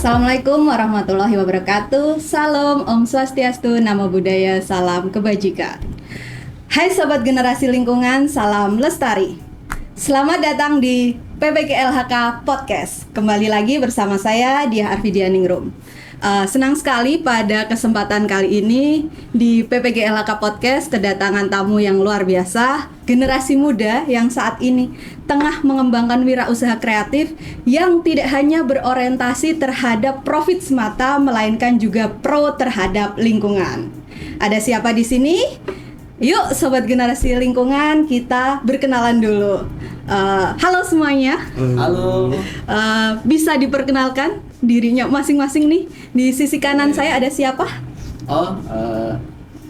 Assalamualaikum warahmatullahi wabarakatuh. Salam, Om Swastiastu, Namo Buddhaya, salam kebajikan. Hai Sobat Generasi Lingkungan, salam lestari. Selamat datang di PPGLHK Podcast. Kembali lagi bersama saya, Diah Arfidianingrum. Senang sekali pada kesempatan kali ini di PPGLHK Podcast kedatangan tamu yang luar biasa, generasi muda yang saat ini tengah mengembangkan wirausaha kreatif yang tidak hanya berorientasi terhadap profit semata, melainkan juga pro terhadap lingkungan. Ada siapa di sini? Yuk Sobat Generasi Lingkungan, kita berkenalan dulu. Halo semuanya. Halo. Bisa diperkenalkan dirinya masing-masing nih. Di sisi kanan saya ada siapa?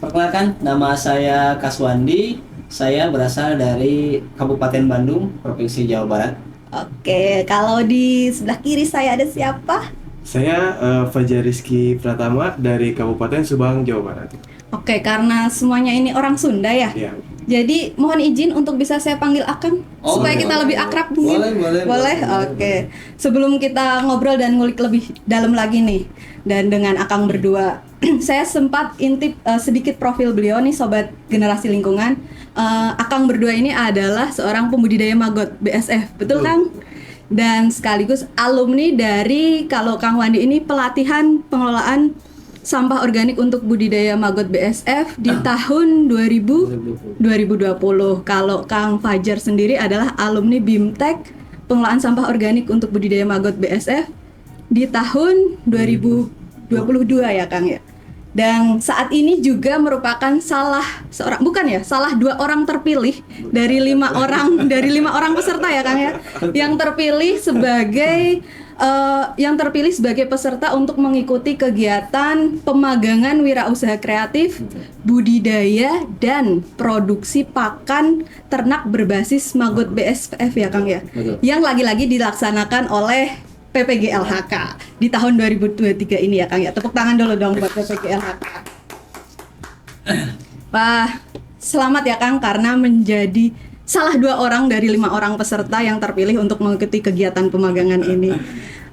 Perkenalkan, nama saya Kaswandi. Saya berasal dari Kabupaten Bandung, Provinsi Jawa Barat. Oke, kalau di sebelah kiri saya ada siapa? Saya Fajar Rizky Pratama dari Kabupaten Subang, Jawa Barat. Oke, karena semuanya ini orang Sunda ya. Iya. Jadi mohon izin untuk bisa saya panggil Akang supaya boleh, kita lebih akrab mungkin. Boleh. Oke. Sebelum kita ngobrol dan ngulik lebih dalam lagi nih, dan dengan Akang berdua, saya sempat intip sedikit profil beliau nih Sobat Generasi Lingkungan. Akang berdua ini adalah seorang pembudidaya maggot BSF, betul Kang? Dan sekaligus alumni dari, kalau Kang Wandi ini, pelatihan pengelolaan sampah organik untuk budidaya maggot BSF di tahun 2020. Kalau Kang Fajar sendiri adalah alumni BIMTEK pengelolaan sampah organik untuk budidaya maggot BSF di tahun 2022 ya Kang ya. Dan saat ini juga merupakan salah dua orang terpilih dari lima orang peserta ya Kang ya, yang terpilih sebagai peserta untuk mengikuti kegiatan pemagangan wirausaha kreatif, budidaya dan produksi pakan ternak berbasis maggot BSF ya Kang ya. Betul. Yang lagi-lagi dilaksanakan oleh PPGLHK di tahun 2023 ini ya Kang ya. Tepuk tangan dulu dong buat PPGLHK. Wah, selamat ya Kang karena menjadi salah 2 orang dari 5 orang peserta yang terpilih untuk mengikuti kegiatan pemagangan ini.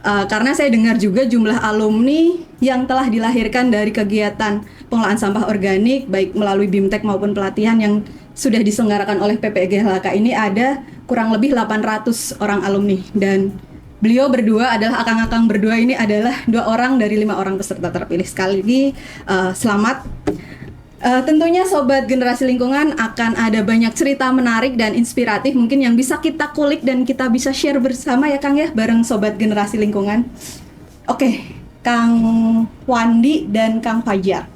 Karena saya dengar juga jumlah alumni yang telah dilahirkan dari kegiatan pengelolaan sampah organik baik melalui BIMTEK maupun pelatihan yang sudah diselenggarakan oleh PPGLHK ini ada kurang lebih 800 orang alumni, dan beliau berdua adalah akang-akang berdua ini adalah 2 orang dari 5 orang peserta terpilih. Sekali lagi selamat. Tentunya Sobat Generasi Lingkungan akan ada banyak cerita menarik dan inspiratif mungkin yang bisa kita kulik dan kita bisa share bersama ya Kang ya, bareng Sobat Generasi Lingkungan. Oke, Kang Wandi dan Kang Fajar,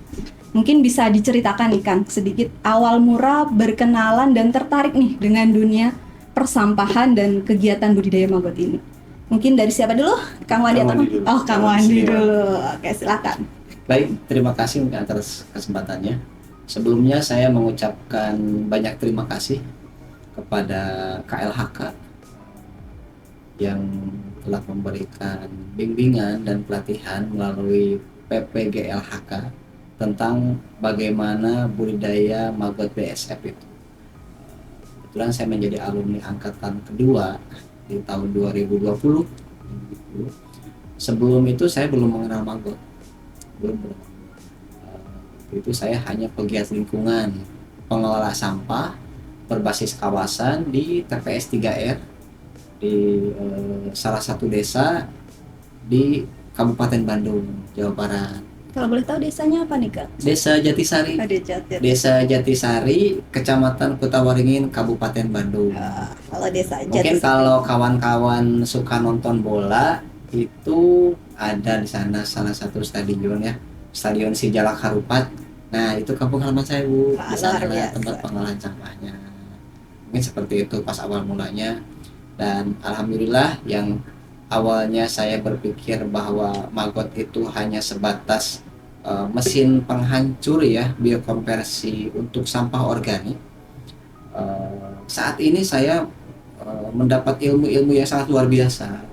mungkin bisa diceritakan nih Kang sedikit awal mula berkenalan dan tertarik nih dengan dunia persampahan dan kegiatan budidaya maggot ini. Mungkin dari siapa dulu? Kang Wandi atau Kang Wandi dulu. Oke, silakan. Baik, terima kasih atas kesempatannya. Sebelumnya saya mengucapkan banyak terima kasih kepada KLHK yang telah memberikan bimbingan dan pelatihan melalui PPGLHK tentang bagaimana budidaya maggot BSF itu. Kebetulan saya menjadi alumni angkatan kedua di tahun 2020. Sebelum itu saya belum mengenal maggot. Itu saya hanya pegiat lingkungan, pengelola sampah berbasis kawasan di TPS 3R di salah satu desa di Kabupaten Bandung, Jawa Barat. Kalau boleh tahu desanya apa nih Kak? Desa Jatisari. Desa Jatisari, Kecamatan Kutawaringin, Kabupaten Bandung. Kalau desa Mungkin kalau kawan-kawan suka nonton bola itu ada di sana salah satu stadion ya, Stadion Sijalak Harupat. Nah itu kampung halaman saya Bu, di sana tempat pengolahan sampahnya. Mungkin seperti itu pas awal mulanya. Dan alhamdulillah yang awalnya saya berpikir bahwa maggot itu hanya sebatas mesin penghancur ya, biokonversi untuk sampah organik. Saat ini saya mendapat ilmu-ilmu yang sangat luar biasa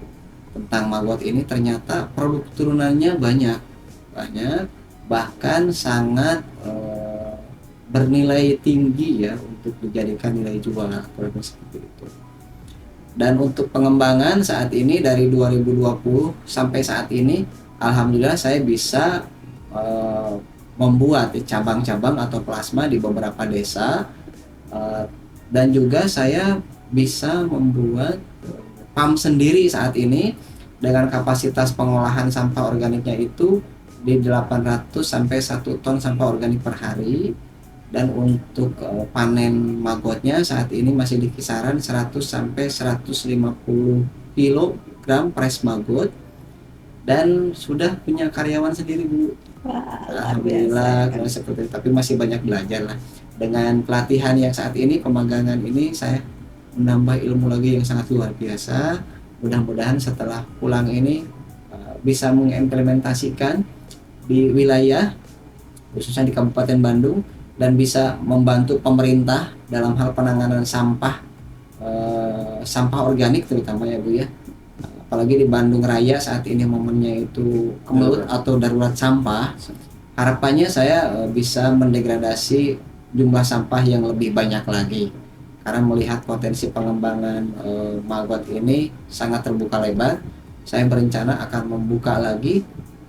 tentang maggot ini. Ternyata produk turunannya banyak, bahkan sangat bernilai tinggi ya untuk dijadikan nilai jual, seperti itu. Dan untuk pengembangan saat ini dari 2020 sampai saat ini, alhamdulillah saya bisa membuat cabang-cabang atau plasma di beberapa desa, dan juga saya bisa membuat pump sendiri saat ini dengan kapasitas pengolahan sampah organiknya itu di 800 sampai 1 ton sampah organik per hari. Dan untuk panen magotnya saat ini masih di kisaran 100 sampai 150 kilogram press maggot, dan sudah punya karyawan sendiri, Bu. Wah, luar Alhamdulillah, biasa. kalau seperti itu. Tapi masih banyak belajar lah. Dengan pelatihan yang saat ini, pemagangan ini, saya menambah ilmu lagi yang sangat luar biasa. Mudah-mudahan setelah pulang ini bisa mengimplementasikan di wilayah, khususnya di Kabupaten Bandung, dan bisa membantu pemerintah dalam hal penanganan sampah organik terutama ya Bu ya. Apalagi di Bandung Raya saat ini momennya itu kemelut atau darurat sampah. Harapannya saya bisa mendegradasi jumlah sampah yang lebih banyak lagi. Karena melihat potensi pengembangan maggot ini sangat terbuka lebar, saya berencana akan membuka lagi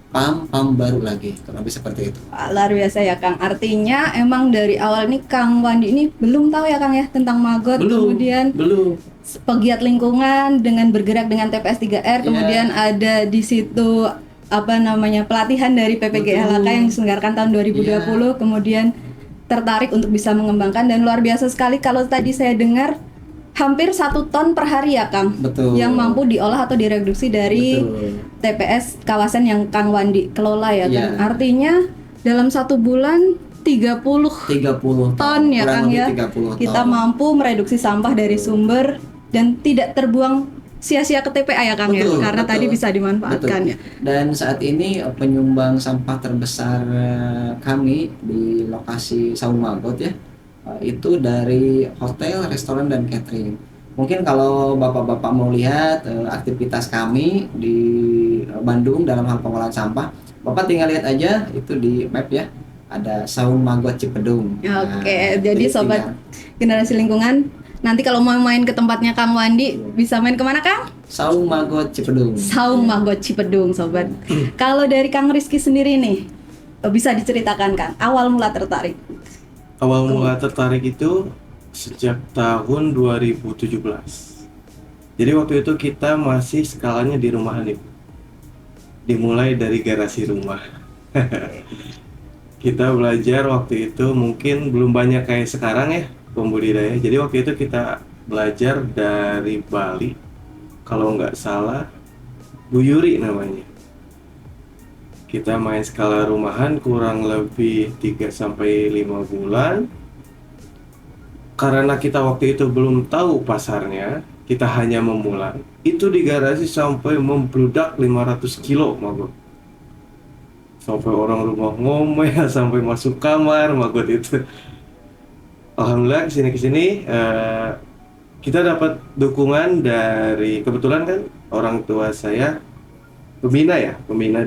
pam baru lagi, kurang lebih seperti itu. Wah, luar biasa ya Kang. Artinya emang dari awal ini Kang Wandi ini belum tahu ya Kang ya tentang maggot, kemudian belum. pegiat lingkungan dengan bergerak dengan TPS 3R, kemudian ada di situ pelatihan dari PPGLHK yang diselenggarakan tahun 2020, kemudian tertarik untuk bisa mengembangkan, dan luar biasa sekali kalau tadi saya dengar hampir 1 ton per hari ya Kang. Betul. Yang mampu diolah atau direduksi dari TPS kawasan yang Kang Wandi kelola ya Kang. Artinya dalam 1 bulan 30 ton ya Kang ya. Kita mampu mereduksi sampah dari sumber dan tidak terbuang sia-sia ke TPA ya Kang ya, karena tadi bisa dimanfaatkan ya. Dan saat ini penyumbang sampah terbesar kami di lokasi Saung Maggot ya, itu dari hotel, restoran, dan catering. Mungkin kalau bapak-bapak mau lihat aktivitas kami di Bandung dalam hal pengolahan sampah, bapak tinggal lihat aja itu di map ya, ada Saung Maggot Cipedung. Oke, jadi sobat generasi lingkungan, nanti kalau mau main ke tempatnya Kang Wandi, bisa main kemana Kang? Saung Maggot Cipedung. Saung Maggot Cipedung, sobat. Kalau dari Kang Rizky sendiri nih, bisa diceritakan Kang, awal mula tertarik? Awal mula tertarik itu sejak tahun 2017. Jadi waktu itu kita masih skalanya di rumahan itu. Dimulai dari garasi rumah. Kita belajar waktu itu mungkin belum banyak kayak sekarang ya pembudidaya. Jadi waktu itu kita belajar dari Bali, kalau nggak salah Bu Yuri namanya. Kita main skala rumahan kurang lebih 3-5 bulan. Karena kita waktu itu belum tahu pasarnya, kita hanya memulai. Itu di garasi sampai membludak 500 kilo maggot. Sampai orang rumah ngomel, sampai masuk kamar maggot itu. Alhamdulillah kesini kita dapat dukungan dari, kebetulan kan orang tua saya pembina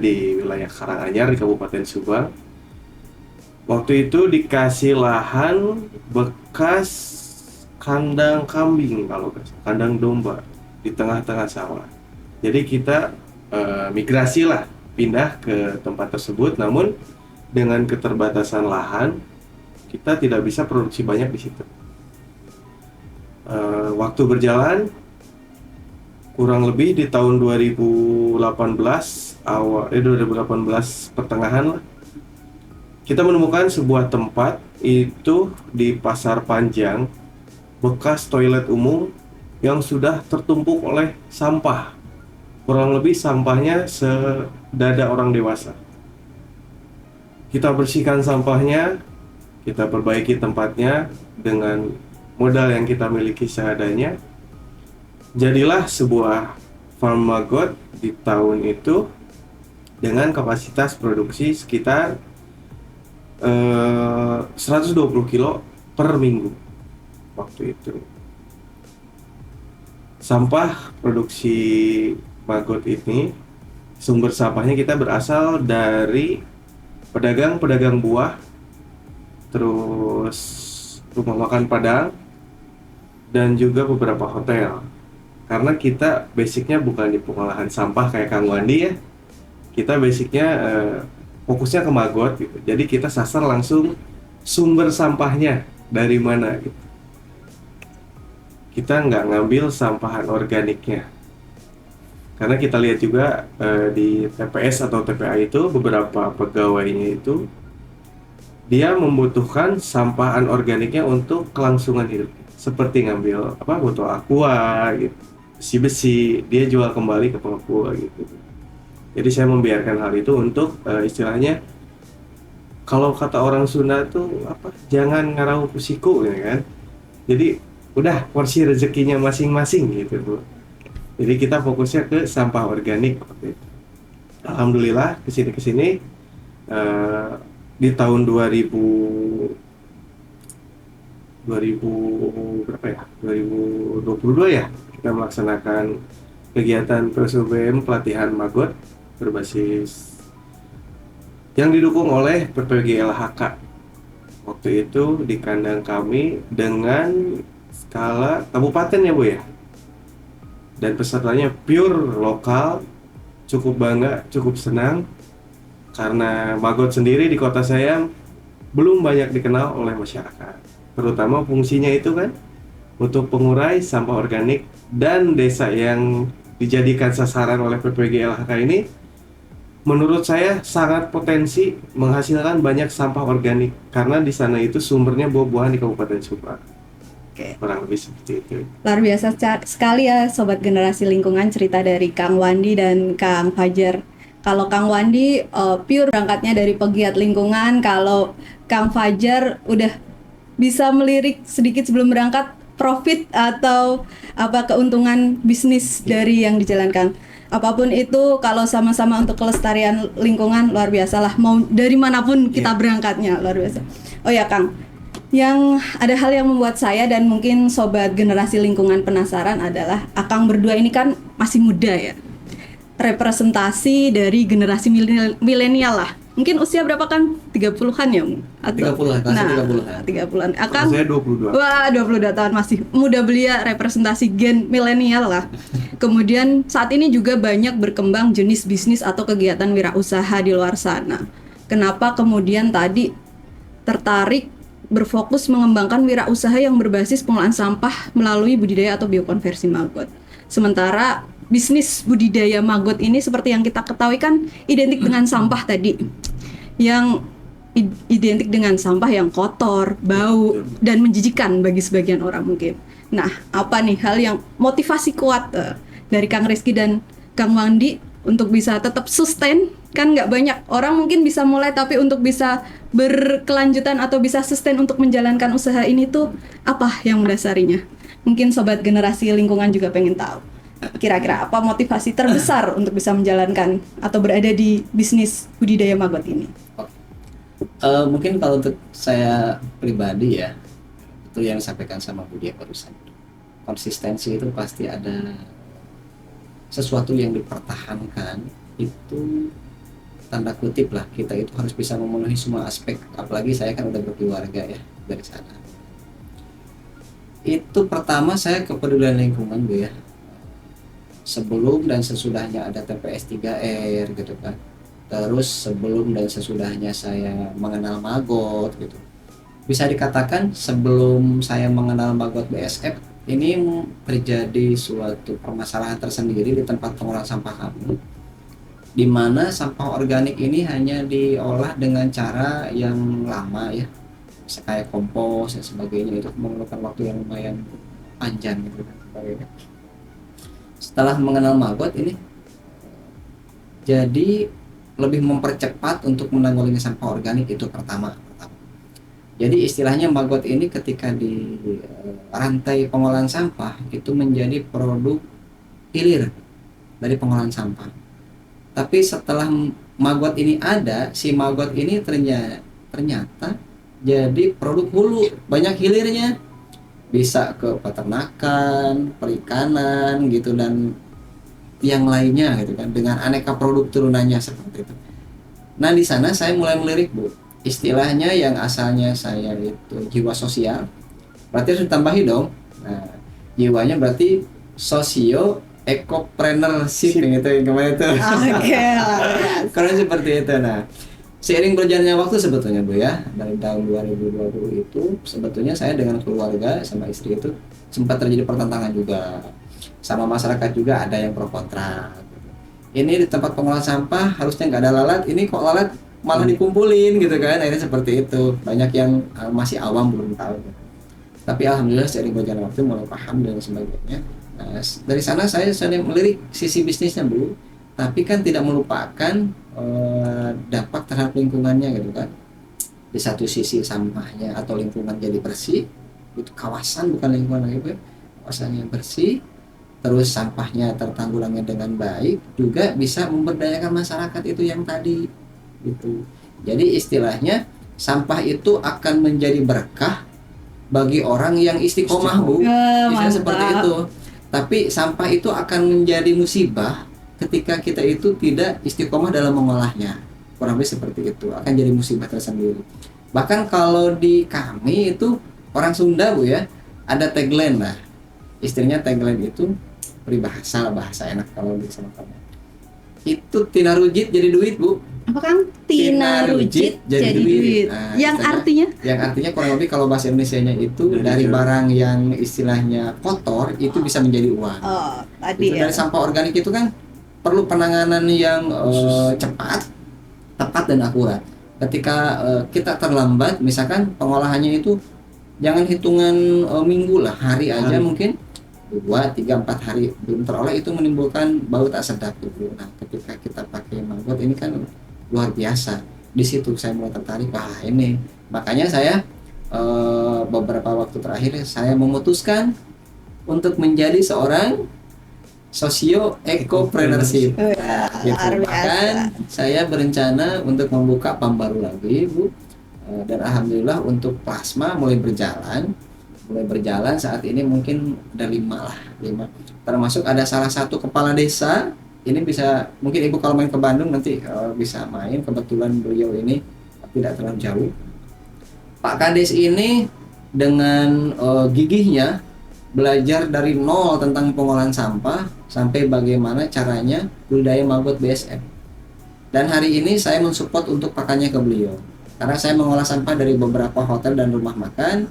di wilayah Karanganyar di Kabupaten Subang. Waktu itu dikasih lahan bekas kandang kambing, kandang domba di tengah-tengah sawah. Jadi kita migrasi lah, pindah ke tempat tersebut. Namun dengan keterbatasan lahan, kita tidak bisa produksi banyak di situ. Waktu berjalan, kurang lebih di tahun 2018 pertengahan lah, kita menemukan sebuah tempat itu di Pasar Panjang, bekas toilet umum yang sudah tertumpuk oleh sampah. Kurang lebih sampahnya sedada orang dewasa. Kita bersihkan sampahnya, kita perbaiki tempatnya dengan modal yang kita miliki seadanya. Jadilah sebuah farm maggot di tahun itu dengan kapasitas produksi sekitar 120 kilo per minggu waktu itu. Sampah produksi maggot ini, sumber sampahnya kita berasal dari pedagang buah, terus rumah makan Padang, dan juga beberapa hotel. karena kita basicnya bukan di pengolahan sampah kayak Kang Wandi ya. Kita basicnya fokusnya ke Maggot gitu. Jadi kita sasar langsung sumber sampahnya dari mana gitu. Kita nggak ngambil sampahan organiknya. Karena kita lihat juga di TPS atau TPA itu beberapa pegawainya itu dia membutuhkan sampahan organiknya untuk kelangsungan hidup. Seperti ngambil botol aqua gitu, besi-besi, dia jual kembali ke pengepul gitu. Jadi saya membiarkan hal itu untuk istilahnya kalau kata orang Sunda tuh jangan ngarau kusiku ya kan. Jadi udah porsi rezekinya masing-masing gitu Bu. Jadi kita fokusnya ke sampah organik. Alhamdulillah kesini di tahun 2000 berapa ya? 2022 ya kita melaksanakan kegiatan PSUBM pelatihan Maggot berbasis yang didukung oleh PPG LHK. Waktu itu di kandang kami dengan skala kabupaten ya Bu ya. Dan pesertanya pure lokal, cukup bangga, cukup senang karena Maggot sendiri di kota saya belum banyak dikenal oleh masyarakat. Terutama fungsinya itu kan untuk pengurai sampah organik, dan desa yang dijadikan sasaran oleh PPG LHK ini menurut saya sangat potensi menghasilkan banyak sampah organik karena di sana itu sumbernya buah-buahan di Kabupaten Subang. Oke. Kurang lebih seperti itu. Luar biasa sekali ya Sobat Generasi Lingkungan, cerita dari Kang Wandi dan Kang Fajar. Kalau Kang Wandi pure berangkatnya dari pegiat lingkungan, kalau Kang Fajar udah bisa melirik sedikit sebelum berangkat profit atau keuntungan bisnis dari yang dijalankan. Apapun itu, kalau sama-sama untuk kelestarian lingkungan, luar biasa lah. Mau dari manapun kita berangkatnya, luar biasa. Oh ya Kang, yang ada hal yang membuat saya dan mungkin Sobat Generasi Lingkungan penasaran adalah Akang berdua ini kan masih muda ya, representasi dari generasi milenial lah. Mungkin usia berapa kan? 30-an ya? 30-an, kelasnya 30-an. 30-an. Akang, saya 22. Wah, 22 tahun masih muda belia, representasi gen milenial lah. Kemudian saat ini juga banyak berkembang jenis bisnis atau kegiatan wirausaha di luar sana. Kenapa kemudian tadi tertarik berfokus mengembangkan wirausaha yang berbasis pengolahan sampah melalui budidaya atau biokonversi maggot? Sementara bisnis budidaya maggot ini seperti yang kita ketahui kan identik dengan sampah tadi, yang identik dengan sampah yang kotor, bau, dan menjijikan bagi sebagian orang mungkin. Nah, apa nih hal yang motivasi kuat dari Kang Rizky dan Kang Wandi untuk bisa tetap sustain? Kan nggak banyak orang mungkin bisa mulai, tapi untuk bisa berkelanjutan atau bisa sustain untuk menjalankan usaha ini tuh apa yang mendasarinya? Mungkin Sobat Generasi Lingkungan juga pengen tahu. Kira-kira apa motivasi terbesar untuk bisa menjalankan atau berada di bisnis budidaya maggot ini? Mungkin kalau untuk saya pribadi ya, itu yang disampaikan sama Bu Dia barusan. Konsistensi itu pasti ada sesuatu yang dipertahankan, itu tanda kutip lah, kita itu harus bisa memenuhi semua aspek. Apalagi saya kan udah berkeluarga ya dari sana. Itu pertama saya kepedulian lingkungan Bu ya. Sebelum dan sesudahnya ada TPS 3R gitu kan. Terus sebelum dan sesudahnya saya mengenal Maggot gitu. Bisa dikatakan sebelum saya mengenal Maggot BSF, ini terjadi suatu permasalahan tersendiri di tempat pengolahan sampah kami, di mana sampah organik ini hanya diolah dengan cara yang lama ya, kayak kompos dan sebagainya. Itu memerlukan waktu yang lumayan panjang gitu kan. Setelah mengenal Maggot ini, jadi lebih mempercepat untuk menanggulangi sampah organik, itu pertama. Jadi istilahnya Maggot ini ketika di rantai pengolahan sampah itu menjadi produk hilir dari pengolahan sampah. Tapi setelah Maggot ini ada, si Maggot ini ternyata jadi produk hulu, banyak hilirnya. Bisa ke peternakan, perikanan gitu, dan yang lainnya gitu kan, dengan aneka produk turunannya seperti itu. Nah di sana saya mulai melirik Bu, istilahnya yang asalnya saya itu jiwa sosial, berarti harus ditambahi dong. Nah jiwanya berarti sosio ecopreneurship gitu yang kemarin itu. Oke lah. Karena seperti itu. Nah, seiring berjalannya waktu sebetulnya Bu ya, dari tahun 2020 itu sebetulnya saya dengan keluarga sama istri itu sempat terjadi pertentangan juga. Sama masyarakat juga ada yang pro kontra. Ini di tempat pengolahan sampah harusnya nggak ada lalat, ini kok lalat malah dikumpulin gitu kan. Akhirnya seperti itu. Banyak yang masih awam belum tahu. Tapi alhamdulillah seiring berjalannya waktu mulai paham dan sebagainya. Nah, dari sana saya sedang melirik sisi bisnisnya Bu, tapi kan tidak melupakan dampak terhadap lingkungannya gitu kan. Di satu sisi sampahnya atau lingkungan jadi bersih, itu kawasan bukan lingkungan lagi Bu, kawasannya bersih, terus sampahnya tertanggulangi dengan baik, juga bisa memberdayakan masyarakat itu yang tadi gitu. Jadi istilahnya sampah itu akan menjadi berkah bagi orang yang istiqomah Bu, bisa seperti itu. Tapi sampah itu akan menjadi musibah ketika kita itu tidak istiqomah dalam mengolahnya. Kurang lebih seperti itu, akan jadi musibah tersendiri. Bahkan kalau di kami itu orang Sunda Bu ya, ada tagline lah. Istrinya tagline itu peribahasa lah, bahasa enak kalau di sama kamu. Itu tina rujit jadi duit Bu. Apa Kang? Tina rujit jadi duit. Nah, yang istilahnya- artinya? Yang artinya kurang lebih kalau bahasa Indonesianya itu dari barang yang istilahnya kotor itu bisa menjadi uang. Oh, tadi Itu ya. dari sampah organik itu kan perlu penanganan yang cepat, tepat dan akurat. Ketika kita terlambat, misalkan pengolahannya itu jangan hitungan minggu lah, hari aja mungkin 2, 3, 4 hari belum teroleh, itu menimbulkan bau tak sedap gitu. Nah, ketika kita pakai maggot ini kan luar biasa. Di situ saya mulai tertarik, wah ini. Makanya saya beberapa waktu terakhir saya memutuskan untuk menjadi seorang sosio ecopreneurship. Wah, Gitu. luar biasa. Bahkan saya berencana untuk membuka PAM baru lagi Bu. Dan alhamdulillah untuk plasma mulai berjalan saat ini mungkin ada 5 lah, 5. Termasuk ada salah satu kepala desa. Ini bisa mungkin Ibu kalau main ke Bandung nanti bisa main, kebetulan beliau ini tidak terlalu jauh. Pak Kades ini dengan gigihnya belajar dari nol tentang pengolahan sampah sampai bagaimana caranya budidaya maggot BSF. Dan hari ini saya mensupport untuk pakannya ke beliau. Karena saya mengolah sampah dari beberapa hotel dan rumah makan,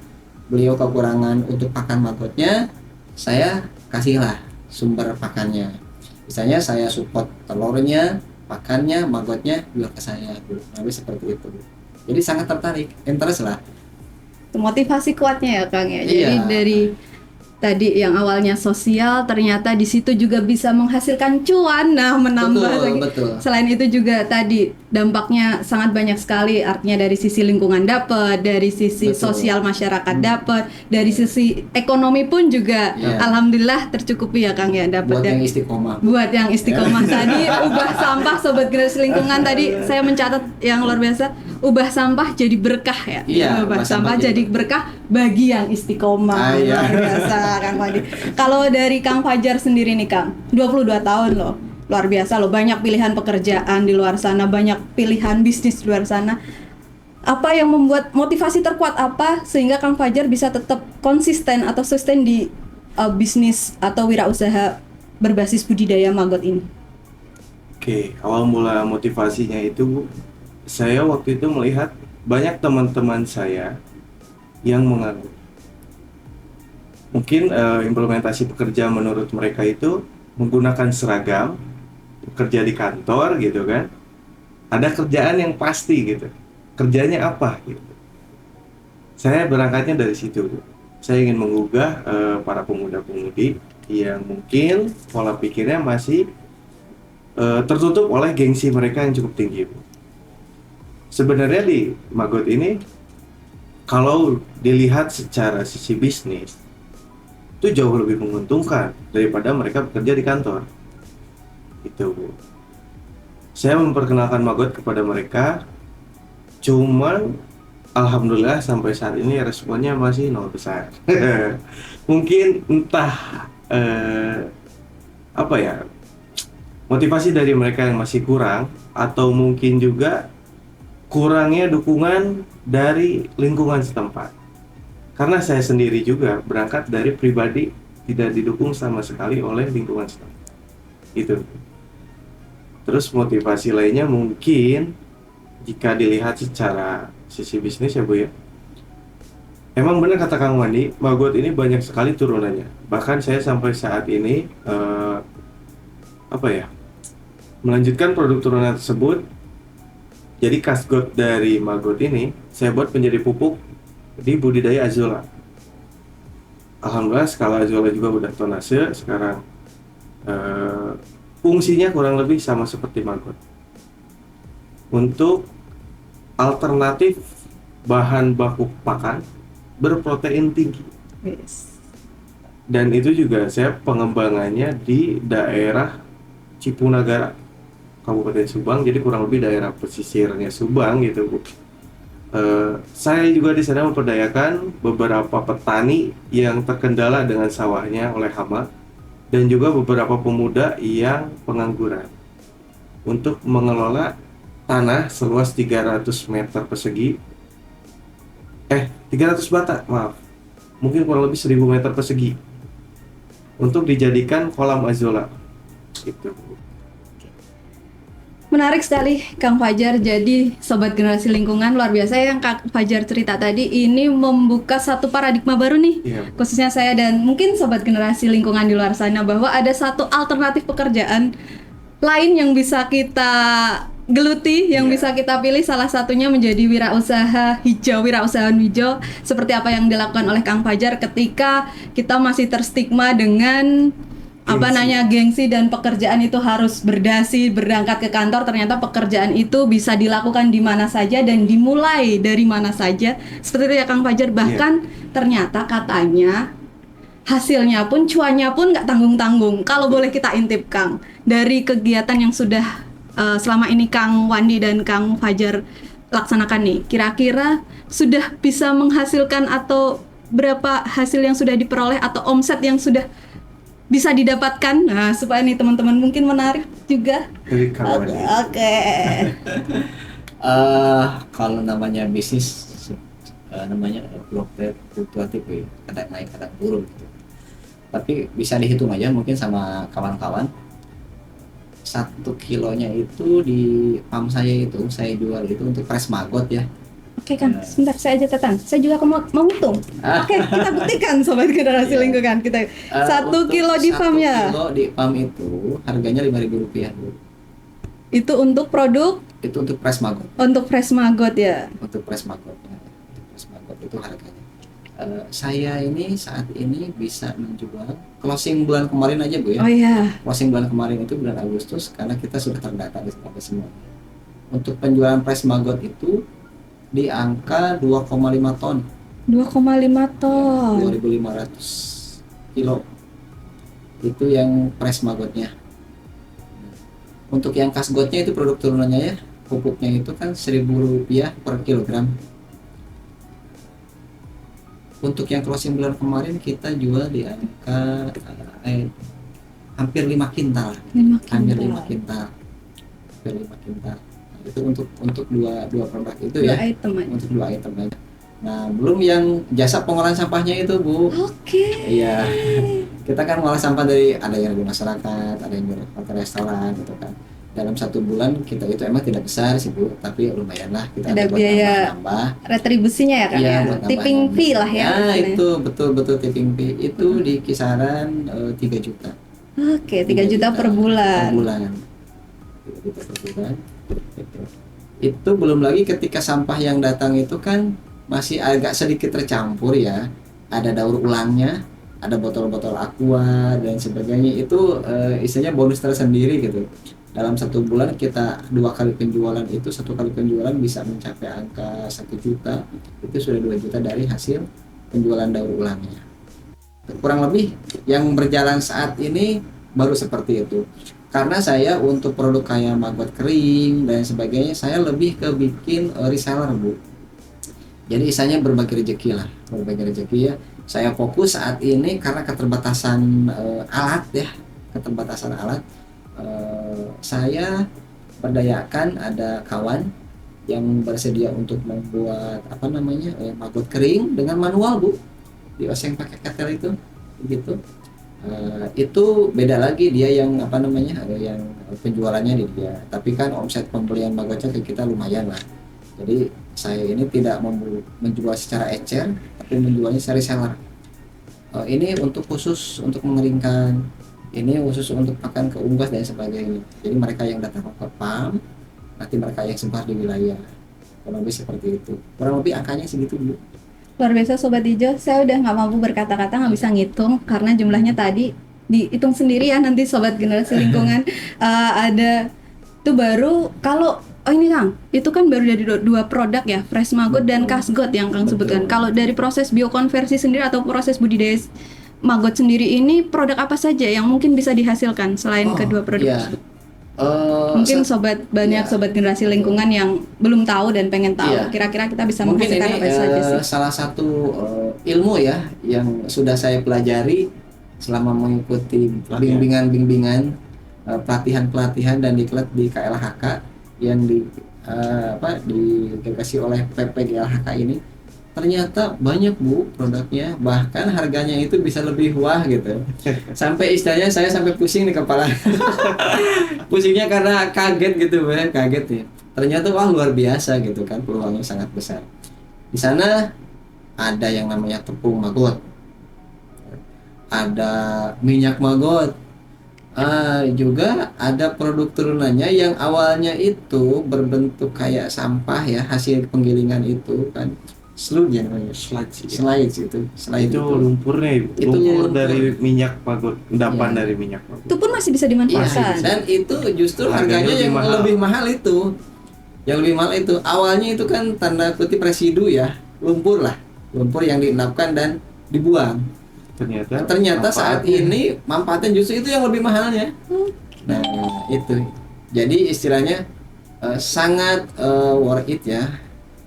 beliau kekurangan untuk pakan maggotnya, saya kasihlah sumber pakannya. Misalnya saya support telurnya, pakannya, maggotnya jual ke saya, lebih seperti itu. Jadi sangat tertarik, interest lah. Motivasi kuatnya ya Kang ya. Jadi Iya. dari tadi yang awalnya sosial ternyata di situ juga bisa menghasilkan cuan. Nah, menambah Betul, lagi. betul. Selain itu juga tadi dampaknya sangat banyak sekali, artinya dari sisi lingkungan dapat, dari sisi Betul. sosial masyarakat dapat, dari sisi ekonomi pun juga Iya. alhamdulillah tercukupi ya Kang ya dapat. Buat yang istiqomah. Buat yang istiqomah tadi, ubah sampah sobat generasi lingkungan tadi saya mencatat yang luar biasa, ubah sampah jadi berkah ya. Iya, ubah sampah jadi berkah bagi yang istiqomah. Iya. Luar biasa Kang Fadi. Kalau dari Kang Fajar sendiri nih Kang, 22 tahun loh. Luar biasa loh, banyak pilihan pekerjaan di luar sana, banyak pilihan bisnis di luar sana. Apa yang membuat motivasi terkuat apa sehingga Kang Fajar bisa tetap konsisten atau sustain di bisnis atau wirausaha berbasis budidaya maggot ini? Oke, awal mula motivasinya itu saya waktu itu melihat banyak teman-teman saya yang menganggur. Mungkin implementasi pekerjaan menurut mereka itu menggunakan seragam, bekerja di kantor gitu kan. Ada kerjaan yang pasti gitu. Kerjanya apa gitu. Saya berangkatnya dari situ. Saya ingin menggugah para pemuda-pemudi yang mungkin pola pikirnya masih tertutup oleh gengsi mereka yang cukup tinggi. Sebenarnya di maggot ini kalau dilihat secara sisi bisnis itu jauh lebih menguntungkan daripada mereka bekerja di kantor. Itu Bu. Saya memperkenalkan maggot kepada mereka, cuman alhamdulillah sampai saat ini responnya masih nol besar. Mungkin entah apa ya, motivasi dari mereka yang masih kurang, atau mungkin juga kurangnya dukungan dari lingkungan setempat. Karena saya sendiri juga berangkat dari pribadi tidak didukung sama sekali oleh lingkungan setempat. Itu. Terus motivasi lainnya mungkin jika dilihat secara sisi bisnis ya Bu ya. Emang benar kata Kang Wandi, Maggot ini banyak sekali turunannya. Bahkan saya sampai saat ini melanjutkan produk turunan tersebut. Jadi kasgot dari Maggot ini saya buat menjadi pupuk di budidaya Azolla. Alhamdulillah skala Azolla juga udah tonase sekarang. Fungsinya kurang lebih sama seperti Maggot. Untuk alternatif bahan baku pakan berprotein tinggi. Yes. Dan itu juga saya pengembangannya di daerah Cipunagara, Kabupaten Subang, jadi kurang lebih daerah pesisirnya Subang gitu Bu. Saya juga di sana memperdayakan beberapa petani yang terkendala dengan sawahnya oleh hama dan juga beberapa pemuda yang pengangguran untuk mengelola tanah seluas 300 meter persegi 300 bata, maaf, mungkin kurang lebih 1000 meter persegi untuk dijadikan kolam Azolla gitu. Menarik sekali Kang Fajar. Jadi Sobat Generasi Lingkungan, luar biasa yang Kang Fajar cerita tadi ini membuka satu paradigma baru nih. Iya. Khususnya saya dan mungkin Sobat Generasi Lingkungan di luar sana, bahwa ada satu alternatif pekerjaan lain yang bisa kita geluti, yang bisa kita pilih, salah satunya menjadi wirausaha hijau, wirausahaan hijau, seperti apa yang dilakukan oleh Kang Fajar ketika kita masih terstigma dengan gengsi dan pekerjaan itu harus berdasi, berangkat ke kantor. Ternyata pekerjaan itu bisa dilakukan di mana saja dan dimulai dari mana saja. Seperti itu ya Kang Fajar. Bahkan ternyata katanya hasilnya pun, cuannya pun nggak tanggung-tanggung. Kalau boleh kita intip Kang, dari kegiatan yang sudah selama ini Kang Wandi dan Kang Fajar laksanakan nih, kira-kira sudah bisa menghasilkan atau berapa hasil yang sudah diperoleh atau omset yang sudah bisa didapatkan, supaya nih teman-teman mungkin menarik juga. Oke. Kalau namanya bisnis, namanya fluktuatif ya, kadang naik kadang turun gitu. Tapi bisa dihitung aja mungkin sama kawan-kawan. 1 kilonya itu di farm saya itu saya jual itu untuk fresh maggot ya. Oke Kang, sebentar saya aja tetang. Saya juga mau hitung. Oke, kita buktikan Sobat Generasi Lingkungan kita. 1 kilo di farm ya. 1 kilo di farm itu harganya Rp5.000 Bu. Itu untuk produk? Itu untuk fresh maggot. Untuk fresh maggot ya. Untuk fresh maggot. Untuk fresh maggot itu harganya. Saya ini saat ini bisa menjual closing bulan kemarin aja Bu ya. Oh iya. Closing bulan kemarin itu bulan Agustus karena kita sudah terdata di semua. Untuk penjualan fresh maggot itu di angka 2,5 ton. 2,5 ton. 2.500 kilo. Itu yang fresh maggotnya. Untuk yang kasgotnya itu produk turunannya ya, pupuknya itu kan Rp1.000 per kilogram. Untuk yang closing bulan kemarin kita jual di angka hampir 5 kintal. Hampir 5 kintal. Itu untuk dua produk itu ya. Untuk 2 item aja. Nah, belum yang jasa pengolahan sampahnya itu Bu. Oke. Iya. Kita kan ngolah sampah dari ada yang di masyarakat, ada yang di restoran gitu kan. Dalam 1 bulan kita itu emang tidak besar sih Bu, tapi lumayan lah kita ada buat biaya nambah. Retribusinya ya kan Iya, ya. Tipping fee lah ya. Nah, itu betul tipping fee itu di kisaran 3 juta. Oke, 3 juta per bulan. Per bulan. 3 juta per bulan. Itu belum lagi ketika sampah yang datang itu kan masih agak sedikit tercampur ya, ada daur ulangnya, ada botol-botol aqua dan sebagainya. Itu istilahnya bonus tersendiri gitu. Dalam 1 bulan kita 2 kali penjualan itu, 1 kali penjualan bisa mencapai angka 1 juta, itu sudah 2 juta dari hasil penjualan daur ulangnya. Kurang lebih yang berjalan saat ini baru seperti itu. Karena saya untuk produk kayak maggot kering dan sebagainya, saya lebih ke bikin reseller Bu. Jadi istilahnya berbagi rezeki lah, berbagi rezeki ya. Saya fokus saat ini karena keterbatasan alat ya, keterbatasan alat. Saya berdayakan ada kawan yang bersedia untuk membuat maggot maggot kering dengan manual Bu, dioseng pakai ketel itu, begitu. Itu beda lagi, dia yang apa namanya, yang penjualannya di dia, tapi kan omset pembelian magotnya ke kita lumayan lah. Jadi saya ini tidak menjual secara ecer, tapi menjualnya secara reseller. Ini untuk khusus untuk mengeringkan, ini khusus untuk pakan ke unggas dan sebagainya. Jadi mereka yang datang ke farm, nanti mereka yang sebar di wilayah, kurang lebih seperti itu, kurang lebih angkanya segitu Bu. Luar biasa Sobat Ijo, saya udah nggak mampu berkata-kata, nggak bisa ngitung karena jumlahnya tadi dihitung sendiri ya nanti Sobat Generasi Lingkungan. Ada itu baru kalau ini Kang, itu kan baru dari dua produk ya, Fresh Maggot dan Kasgot yang Kang sebutkan. Kalau dari proses biokonversi sendiri atau proses budidaya maggot sendiri ini produk apa saja yang mungkin bisa dihasilkan selain kedua produk Iya. tersebut? Mungkin banyak sobat generasi lingkungan yang belum tahu dan pengen tahu. Iya. Kira-kira kita bisa Mungkin menghasilkan ini apa saja sih? salah satu ilmu ya yang sudah saya pelajari selama mengikuti bimbingan-bimbingan, pelatihan-pelatihan dan diklat di KLHK yang digagas oleh PPGLHK ini. Ternyata banyak Bu produknya, bahkan harganya itu bisa lebih wah gitu. Sampai istilahnya saya sampai pusing di kepala. Pusingnya karena kaget gitu Bu, kaget ya. Ternyata wah luar biasa gitu kan, peluangnya sangat besar. Di sana ada yang namanya tepung maggot, ada minyak maggot, juga ada produk turunannya yang awalnya itu berbentuk kayak sampah ya, hasil penggilingan itu kan, sludge ya namanya, sludge itu lumpurnya Ibu. Itu lumpur lumpur. dari minyak maggot, endapan Iya. dari minyak maggot. Itu pun masih bisa Iya, dimanfaatkan. dan itu justru Harganya harganya lebih yang mahal. lebih mahal itu. Yang lebih mahal itu awalnya itu kan tanda kutip residu ya, lumpur yang diendapkan dan dibuang. Ternyata saat ini manfaatnya justru itu yang lebih mahalnya. Nah, itu. Jadi istilahnya sangat worth it ya.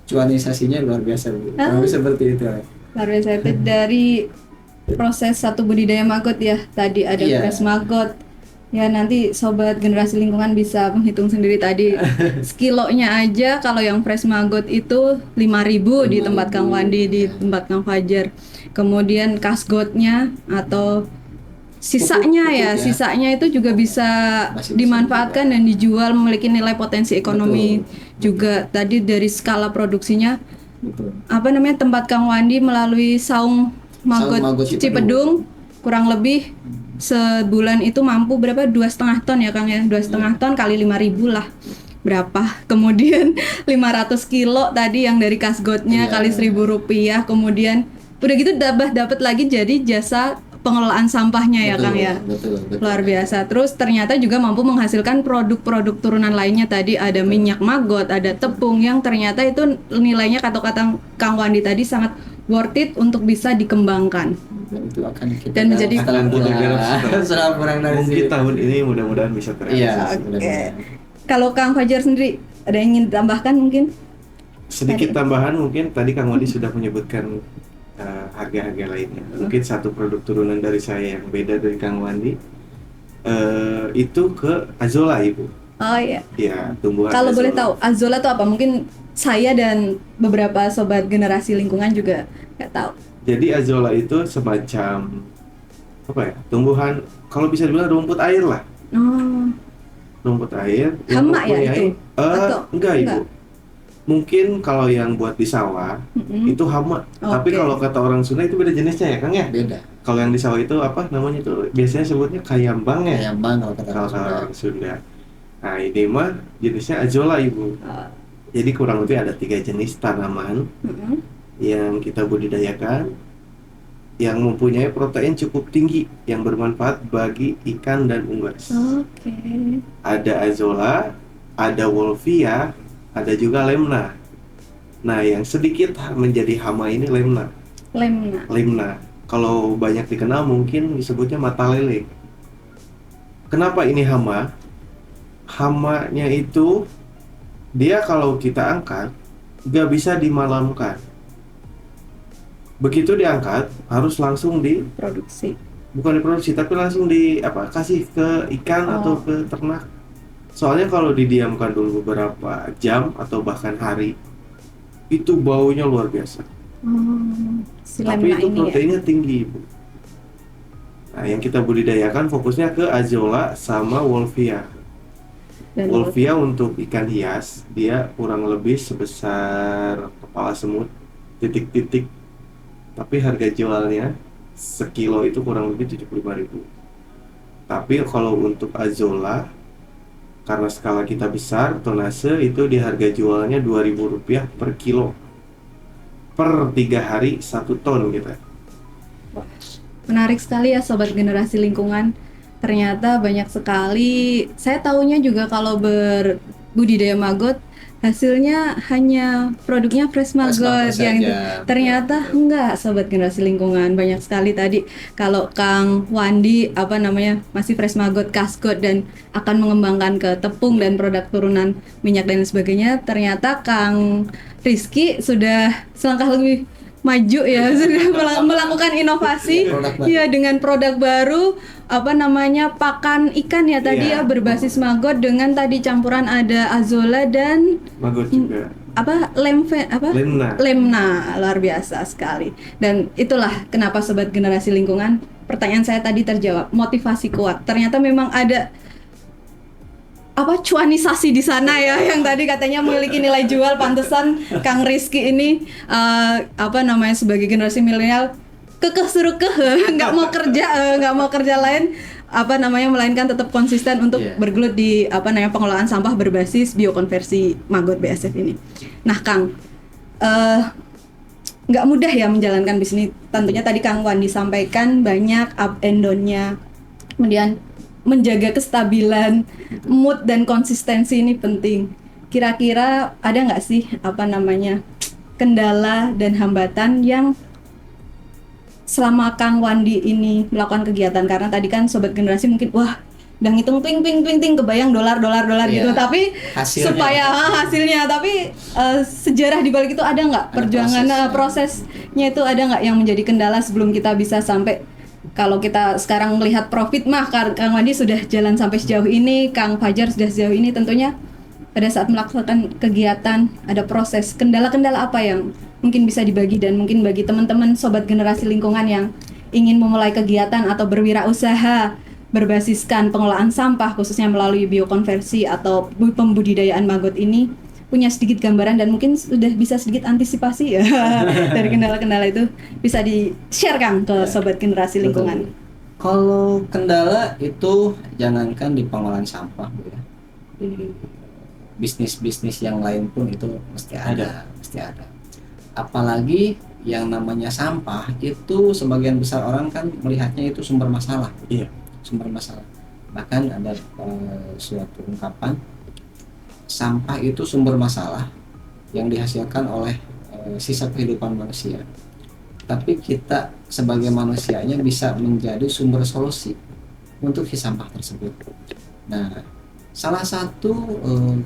Cuanisasinya luar biasa Bu. Kurang lebih seperti itu. Luar biasa itu dari proses satu budidaya maggot ya. Tadi ada Iya. Fresh Maggot. Ya nanti sobat generasi lingkungan bisa menghitung sendiri tadi sekilonya aja. Kalau yang Fresh Maggot itu 5.000 di tempat Kang Wandi, di tempat Kang Fajar. Kemudian Kasgotnya atau sisanya Pupuk ya, ya. sisanya itu juga bisa Masih bisa dimanfaatkan dan dijual, memiliki nilai potensi ekonomi juga. Tadi dari skala produksinya Betul. apa namanya, tempat Kang Wandi melalui Saung Maggot Maggot Cipedung kurang lebih sebulan itu mampu berapa, 2,5 ton ya Kang ya, 2,5 ton kali 5.000 lah berapa. Kemudian 500 kilo tadi yang dari Kasgotnya Iya. kali Rp1.000, kemudian udah gitu dapat lagi jadi jasa pengelolaan sampahnya ya Kang ya. Betul. Luar biasa. Terus ternyata juga mampu menghasilkan produk-produk turunan lainnya. Tadi ada minyak maggot, ada tepung yang ternyata itu nilainya, kata-kata Kang Wandi tadi, sangat worth it untuk bisa dikembangkan. Dan itu akan kita Dan menjadi- setelah kurang dari Mungkin sini. tahun ini mudah-mudahan bisa Iya. terrealisasi. mudah-mudahan. Kalau Kang Fajar sendiri ada yang ingin ditambahkan mungkin? Sedikit tambahan mungkin tadi Kang Wadi sudah menyebutkan harga-harga lainnya. Mungkin satu produk turunan dari saya yang beda dari Kang Wandi itu ke Azolla Ibu. Oh iya. Ya, tumbuhan Kalau Azolla. boleh tahu Azolla itu apa? Mungkin saya dan beberapa sobat generasi lingkungan juga nggak tahu. Jadi Azolla itu semacam apa ya? Tumbuhan, kalau bisa dibilang rumput air lah. Oh, Rumput air yang Hama ya mempunyai- itu? Atau enggak Ibu. enggak? Mungkin kalau yang buat di sawah mm-mm. itu hama. Tapi Oke. kalau kata orang Sunda itu beda jenisnya ya Kang ya? Beda. Kalau yang di sawah itu apa namanya itu? Biasanya sebutnya kayambang ya? Kayak bang kalau kata Kalau orang Sunda. orang Sunda. Nah ini mah jenisnya Azolla Ibu. Oh, Jadi kurang lebih ada 3 jenis tanaman mm-mm. yang kita budidayakan yang mempunyai protein cukup tinggi yang bermanfaat bagi ikan dan unggas. Oke. Ada Azolla, ada Wolffia, ada juga Lemna. Nah, yang sedikit menjadi hama ini Lemna. Lemna. Kalau banyak dikenal mungkin disebutnya mata lele. Kenapa ini hama? Hamanya itu dia kalau kita angkat nggak bisa dimalamkan. Begitu diangkat harus langsung bukan diproduksi tapi langsung kasih ke ikan atau ke ternak. Soalnya kalau didiamkan dulu beberapa jam atau bahkan hari itu baunya luar biasa. Si Tapi Lemna itu ini ya. proteinnya tinggi, Bu. Nah, yang kita budidayakan fokusnya ke Azolla sama Wolvia. Dan Wolvia untuk ikan hias, dia kurang lebih sebesar kepala semut, titik-titik. Tapi harga jualnya sekilo itu kurang lebih 75.000. Tapi kalau untuk Azolla, karena skala kita besar, tonase itu di harga jualnya Rp2.000 per kilo. Per 3 hari 1 ton gitu. menarik sekali ya sobat generasi lingkungan. Ternyata banyak sekali. Saya tahunya juga kalau berbudidaya maggot hasilnya hanya produknya fresh maggot maggot yang saja. ternyata enggak sobat generasi lingkungan. Banyak sekali tadi kalau Kang Wandi masih fresh maggot, kaskot dan akan mengembangkan ke tepung dan produk turunan minyak dan sebagainya. Ternyata Kang Rizky sudah selangkah lebih maju ya, sudah melakukan inovasi Produk baru. ya dengan produk baru pakan ikan ya tadi Iya. ya berbasis maggot dengan tadi campuran ada Azolla dan Maggot juga. Lemna. Lemna. Luar biasa sekali. Dan itulah kenapa sobat generasi lingkungan, pertanyaan saya tadi terjawab, motivasi kuat. Ternyata memang ada cuanisasi di sana ya yang tadi katanya memiliki nilai jual. Pantesan Kang Rizky ini sebagai generasi milenial kekeh suruh nggak mau kerja lain melainkan tetap konsisten untuk Iya. bergelut di pengelolaan sampah berbasis biokonversi maggot BASF ini. Nah Kang, nggak mudah ya menjalankan bisnis. Tentunya tadi Kang Wandi sampaikan banyak up and down-nya. Kemudian menjaga kestabilan mood dan konsistensi ini penting. Kira-kira ada nggak sih kendala dan hambatan yang selama Kang Wandi ini melakukan kegiatan? Karena tadi kan sobat generasi mungkin udah ngitung ting kebayang dolar gitu, Iya. tapi Hasilnya. supaya hasilnya, tapi sejarah di balik itu ada nggak perjuangan prosesnya itu ada nggak yang menjadi kendala sebelum kita bisa sampai, kalau kita sekarang melihat profit mah Kang Wandi sudah jalan sampai sejauh ini, Kang Fajar sudah sejauh ini, tentunya pada saat melakukan kegiatan ada proses kendala-kendala apa yang mungkin bisa dibagi, dan mungkin bagi teman-teman sobat generasi lingkungan yang ingin memulai kegiatan atau berwirausaha berbasiskan pengelolaan sampah khususnya melalui biokonversi atau pembudidayaan maggot ini, punya sedikit gambaran dan mungkin sudah bisa sedikit antisipasi ya dari kendala-kendala itu, bisa di-share Kang ke sobat generasi lingkungan. Kalau kendala itu jangankan di pengolahan sampah Bu ya. Di bisnis-bisnis yang lain pun itu mesti ada. Apalagi yang namanya sampah itu sebagian besar orang kan melihatnya itu sumber masalah. Iya. Sumber masalah. Bahkan ada suatu ungkapan, sampah itu sumber masalah yang dihasilkan oleh sisa kehidupan manusia. Tapi kita sebagai manusianya bisa menjadi sumber solusi untuk si sampah tersebut. Nah, salah satu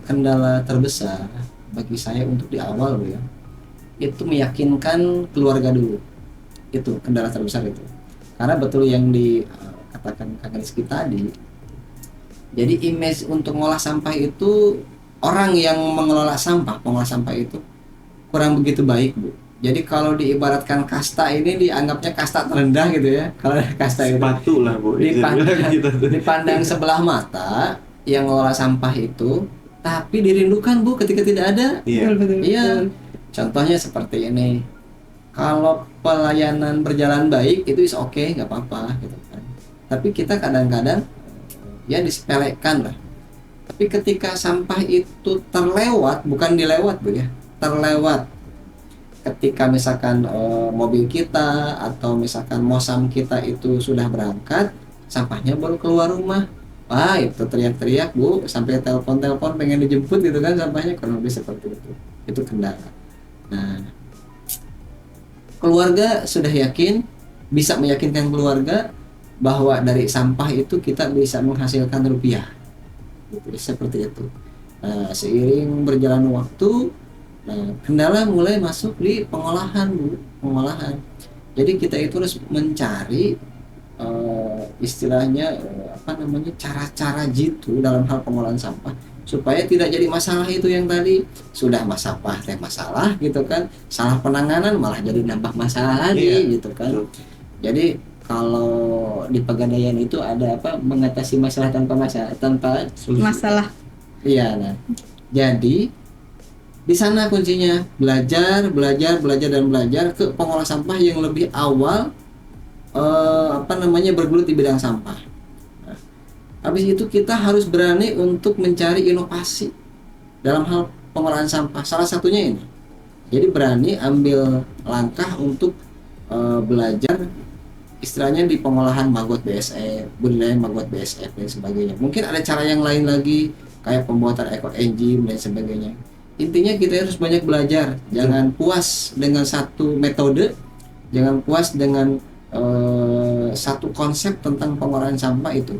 kendala terbesar bagi saya untuk di awal ya, itu meyakinkan keluarga dulu. Itu kendala terbesar itu. Karena betul yang dikatakan Kang Rizky tadi. Jadi image untuk mengolah sampah itu, orang yang mengelola sampah, pengolah sampah itu kurang begitu baik Bu. Jadi kalau diibaratkan kasta ini dianggapnya kasta terendah gitu ya. Kalau kasta itu Sepatu lah Bu. dipandang sebelah mata yang mengolah sampah itu, tapi dirindukan Bu ketika tidak ada. Iya. Betul. Iya. Contohnya seperti ini. Kalau pelayanan berjalan baik itu is oke, nggak apa-apa gitu kan. Tapi kita kadang-kadang ya disepelekan lah. Tapi ketika sampah itu terlewat, bukan dilewat Bu ya, terlewat. Ketika misalkan mobil kita atau misalkan mosam kita itu sudah berangkat, sampahnya baru keluar rumah. Wah, itu teriak-teriak Bu, sampai telepon-telepon pengen dijemput gitu kan, sampahnya kurang lebih seperti itu. Itu kendala. Nah, keluarga sudah yakin, bisa meyakinkan keluarga bahwa dari sampah itu kita bisa menghasilkan rupiah. Gitu, seperti itu. Nah, seiring berjalan waktu, kendala mulai masuk di pengolahan Bu, pengolahan. Jadi kita itu harus mencari istilahnya cara-cara jitu dalam hal pengolahan sampah supaya tidak jadi masalah itu yang tadi sudah masalah gitu kan, salah penanganan malah jadi nambah masalah lagi gitu kan. Jadi kalau di Pegadaian itu ada apa, mengatasi masalah tanpa solusi. Masalah. Iya, nah. Jadi di sana kuncinya belajar ke pengolah sampah yang lebih awal bergelut di bidang sampah. Nah, habis itu kita harus berani untuk mencari inovasi dalam hal pengolahan sampah. Salah satunya ini. Jadi berani ambil langkah untuk belajar istilahnya di pengolahan maggot BSF, budidaya maggot BSF dan sebagainya. Mungkin ada cara yang lain lagi kayak pembuatan ekoenzim dan sebagainya. Intinya kita harus banyak belajar. Jangan puas dengan satu metode, jangan puas dengan satu konsep tentang pengolahan sampah itu.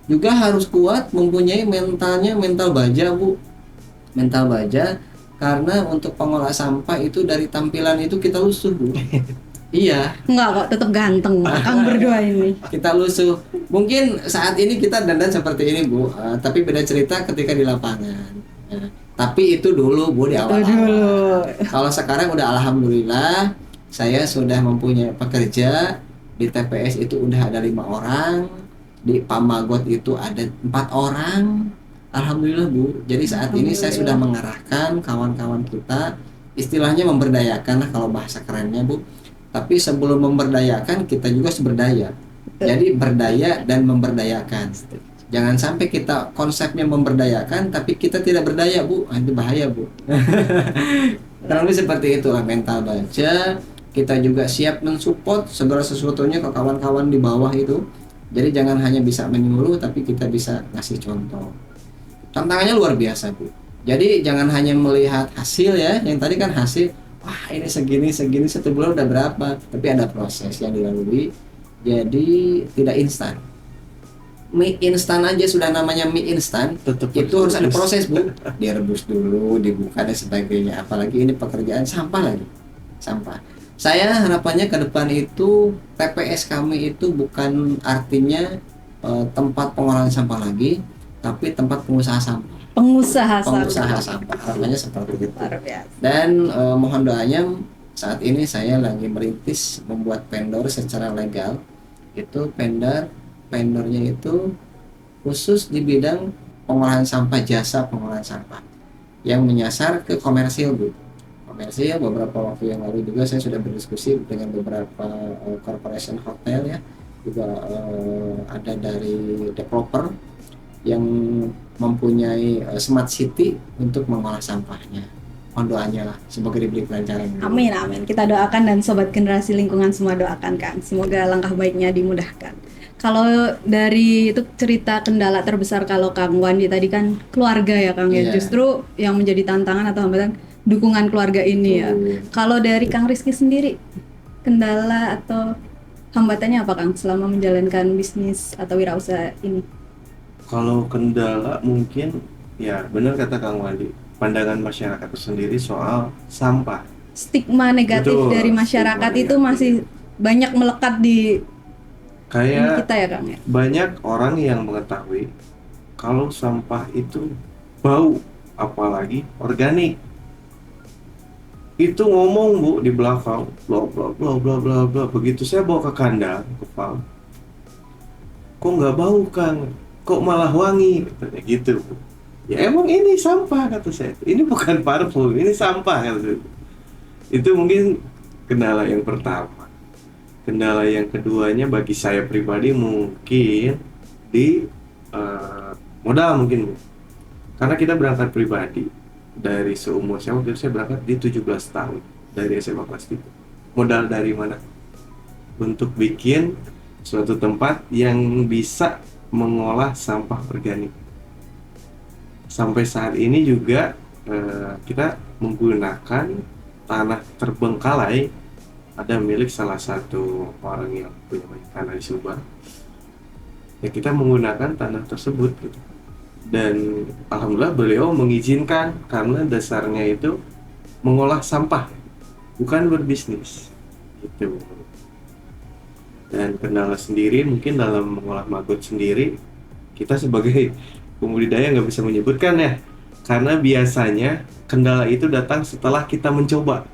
Juga harus kuat mempunyai mental baja, Bu. Mental baja, karena untuk pengolah sampah itu dari tampilan itu kita lusuh, Bu. Iya. Enggak kok, tetap ganteng Kang berdua ini. Kita lusuh. Mungkin saat ini kita dandan seperti ini, Bu, tapi beda cerita ketika di lapangan. Tapi itu dulu, Bu, di awal-awal. Kalau sekarang udah alhamdulillah, saya sudah mempunyai pekerja. Di TPS itu udah ada 5 orang, di Pamagot itu ada 4 orang. Alhamdulillah, Bu. Jadi saat ini saya sudah mengarahkan kawan-kawan kita, istilahnya memberdayakan lah kalau bahasa kerennya, Bu. Tapi sebelum memberdayakan, kita juga seberdaya. Jadi berdaya dan memberdayakan. Jangan sampai kita konsepnya memberdayakan, tapi kita tidak berdaya, Bu. Itu bahaya, Bu. Kurang lebih seperti itulah mental baja. Kita juga siap mensupport segala sesuatunya ke kawan-kawan di bawah itu. Jadi jangan hanya bisa menyuruh, tapi kita bisa ngasih contoh. Tantangannya luar biasa, Bu. Jadi jangan hanya melihat hasil ya. Yang tadi kan hasil, wah ini segini 1 bulan udah berapa. Tapi ada proses yang dilalui. Jadi tidak instan. Mie instan aja sudah namanya mie instan. Itu harus ada proses, Bu. Direbus dulu, dibuka dan sebagainya. Apalagi ini pekerjaan sampah lagi. Sampah. Saya harapannya ke depan itu TPS kami itu bukan artinya tempat pengolahan sampah lagi, tapi tempat pengusaha sampah. Pengusaha sampah. Harapannya seperti itu. Dan mohon doanya, saat ini saya lagi merintis membuat vendor secara legal. Itu vendornya itu khusus di bidang pengolahan sampah, jasa pengolahan sampah yang menyasar ke komersil, Bu. Komersil. Beberapa waktu yang lalu juga saya sudah berdiskusi dengan beberapa corporation hotel ya, juga ada dari developer yang mempunyai smart city untuk mengolah sampahnya. Mohon doanya lah, semoga diberi kelancaran. Amin. Kita doakan dan sobat generasi lingkungan semua doakan, Kang. Semoga langkah baiknya dimudahkan. Kalau dari itu cerita kendala terbesar kalau Kang Wandi tadi kan keluarga ya, Kang ya. Justru yang menjadi tantangan atau hambatan dukungan keluarga ini ya. Kalau dari Kang Rizky sendiri, kendala atau hambatannya apa, Kang, selama menjalankan bisnis atau wirausaha ini? Kalau kendala mungkin ya benar kata Kang Wandi, pandangan masyarakat itu sendiri soal sampah. Stigma negatif dari masyarakat itu masih banyak melekat di kayak kita ya, Kang ya. Banyak orang yang mengetahui kalau sampah itu bau, apalagi organik. Itu ngomong, Bu, di belakang bla bla bla bla bla bla. Begitu saya bawa ke kandang, ke farm, kok nggak bau, Kang, kok malah wangi, katanya gitu, Bu. Ya emang ini sampah, kata saya, ini bukan parfum, ini sampah, kata saya. Itu mungkin kendala yang pertama. Kendala yang keduanya bagi saya pribadi mungkin di modal mungkin, Bu. Karena kita berangkat pribadi dari seumur saya, waktu itu saya berangkat di 17 tahun dari SMA kelas 3. Modal dari mana? Untuk bikin suatu tempat yang bisa mengolah sampah organik. Sampai saat ini juga kita menggunakan tanah terbengkalai, ada milik salah satu orang yang punya banyak tanah di Subang. Ya kita menggunakan tanah tersebut gitu. Dan alhamdulillah beliau mengizinkan karena dasarnya itu mengolah sampah, bukan berbisnis gitu. Dan kendala sendiri mungkin dalam mengolah maggot sendiri, kita sebagai pembudidaya nggak bisa menyebutkan ya, karena biasanya kendala itu datang setelah kita mencoba.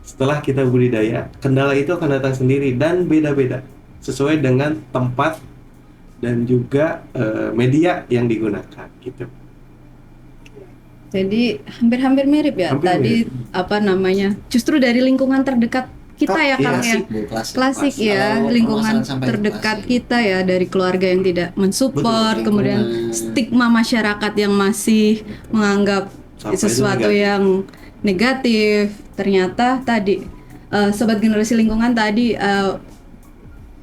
Setelah kita budidaya, kendala itu akan datang sendiri dan beda-beda sesuai dengan tempat dan juga media yang digunakan gitu. Jadi hampir-hampir mirip ya. Hampir Tadi mirip. apa namanya? Justru dari lingkungan terdekat kita ya Kang ya. Klasik, Bu, klasik. Klasik ya, Kalau lingkungan permasalahan sampah itu terdekat klasik. kita ya, dari keluarga yang tidak mensupport, Betul, kemudian lingkungan. stigma masyarakat yang masih menganggap Sampah itu sesuatu negatif. yang negatif. Ternyata tadi sobat generasi lingkungan tadi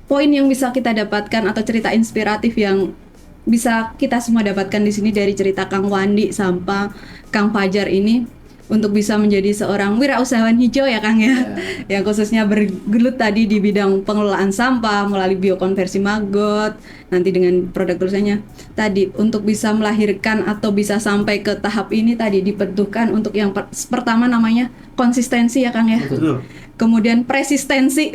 poin yang bisa kita dapatkan atau cerita inspiratif yang bisa kita semua dapatkan di sini dari cerita Kang Wandi sampai Kang Fajar ini untuk bisa menjadi seorang wirausahawan hijau ya Kang ya, yang khususnya bergelut tadi di bidang pengelolaan sampah melalui biokonversi maggot, nanti dengan produk tulisannya tadi untuk bisa melahirkan atau bisa sampai ke tahap ini tadi dibutuhkan untuk yang pertama namanya konsistensi ya Kang ya. Betul. Kemudian persistensi,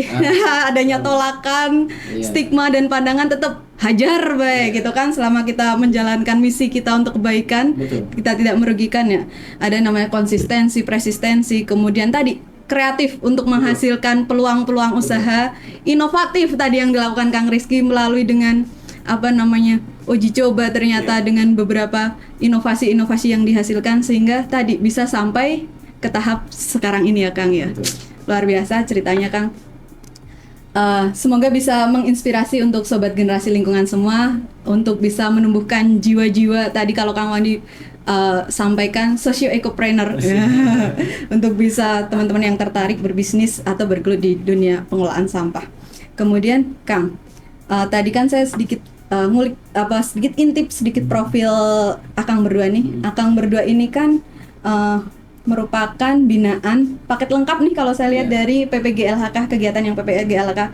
adanya tolakan, Iya. stigma dan pandangan tetap hajar baik gitu kan, selama kita menjalankan misi kita untuk kebaikan, Betul. kita tidak merugikan ya. Ada namanya konsistensi, persistensi, kemudian tadi kreatif untuk menghasilkan peluang-peluang usaha, inovatif tadi yang dilakukan Kang Rizky melalui dengan apa namanya uji coba ternyata dengan beberapa inovasi-inovasi yang dihasilkan sehingga tadi bisa sampai ke tahap sekarang ini ya Kang ya. Betul. Luar biasa ceritanya Kang. Semoga bisa menginspirasi untuk sobat generasi lingkungan semua untuk bisa menumbuhkan jiwa-jiwa tadi kalau Kang Wandi sampaikan socio-ecopreneur untuk bisa teman-teman yang tertarik berbisnis atau bergelut di dunia pengelolaan sampah. Kemudian Kang, tadi kan saya sedikit ngulik sedikit intip sedikit profil Akang berdua nih. Akang berdua ini kan merupakan binaan paket lengkap nih kalau saya lihat dari PPG LHK, kegiatan yang PPG LHK